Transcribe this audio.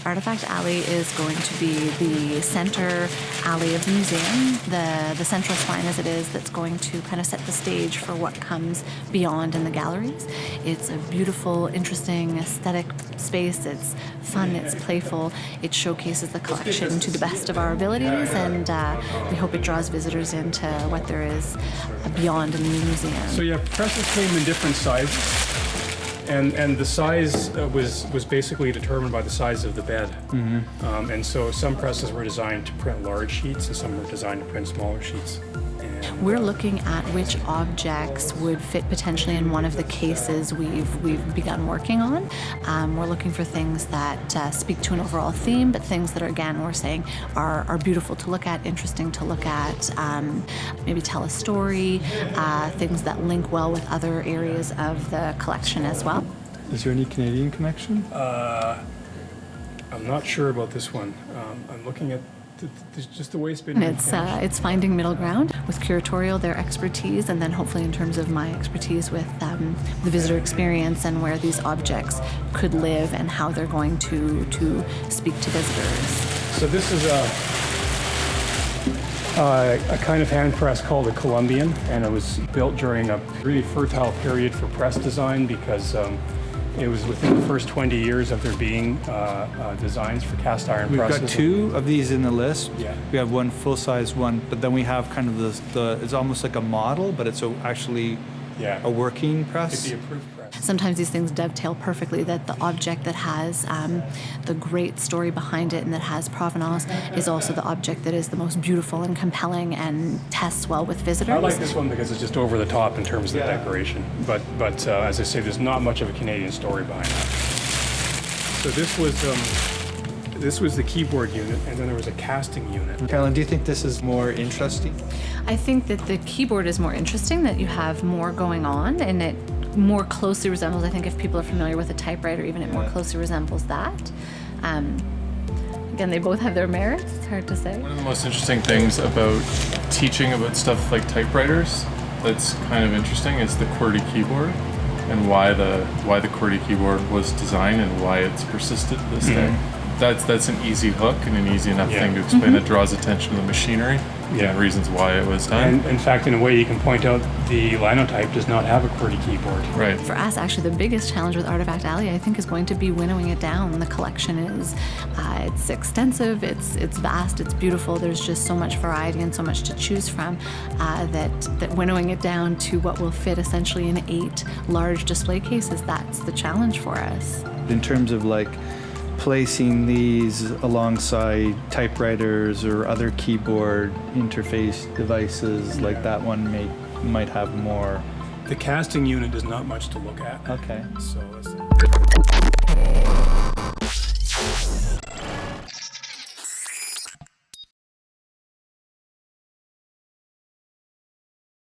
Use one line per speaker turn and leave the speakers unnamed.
Artifact Alley is going to be the center alley of the museum, the central spine as it is, that's going to kind of set the stage for what comes beyond in the galleries. It's a beautiful, interesting, aesthetic space. It's fun, it's playful. It showcases the collection to the best of our abilities, and we hope it draws visitors into what there is beyond in the museum.
So yeah, presses came in different sizes. And the size was basically determined by the size of the bed. And so some presses were designed to print large sheets and some were designed to print smaller sheets.
We're looking at which objects would fit potentially in one of the cases we've begun working on. We're looking for things that speak to an overall theme, but things that are, again, we're saying are beautiful to look at, interesting to look at, maybe tell a story, things that link well with other areas of the collection as well.
Is there any Canadian connection?
I'm not sure about this one. I'm looking at just the way it's been.
It's finding middle ground with curatorial, their expertise, and then hopefully in terms of my expertise with the visitor experience and where these objects could live and how they're going to speak to visitors.
So this is a kind of hand press called a Columbian, and it was built during a really fertile period for press design because it was within the first 20 years of there being designs for cast iron presses.
We've got two of these in the list.
Yeah.
We have one full-size one, but then we have kind of it's almost like a model, but it's actually a working press.
It's the approved press.
Sometimes these things dovetail perfectly, that the object that has the great story behind it and that has provenance is also the object that is the most beautiful and compelling and tests well with visitors.
I like this one because it's just over the top in terms of the decoration. But as I say, there's not much of a Canadian story behind that. So this was the keyboard unit, and then there was a casting unit.
Carolyn, do you think this is more interesting?
I think that the keyboard is more interesting, that you have more going on, and it more closely resembles, I think if people are familiar with a typewriter, even it more closely resembles that. Again, they both have their merits, it's hard to say.
One of the most interesting things about teaching about stuff like typewriters that's kind of interesting is the QWERTY keyboard and why the QWERTY keyboard was designed and why it's persisted to this day. That's an easy hook and an easy enough thing to explain that draws attention to the machinery and reasons why it was done.
And in fact, in a way, you can point out the linotype does not have a QWERTY keyboard.
Right.
For us, actually, the biggest challenge with Artifact Alley, I think, is going to be winnowing it down. The collection is, it's extensive, it's vast, it's beautiful. There's just so much variety and so much to choose from that winnowing it down to what will fit essentially in 8 large display cases, that's the challenge for us.
In terms of like placing these alongside typewriters or other keyboard interface devices, like that one might have more.
The casting unit is not much to look at.
Okay.
So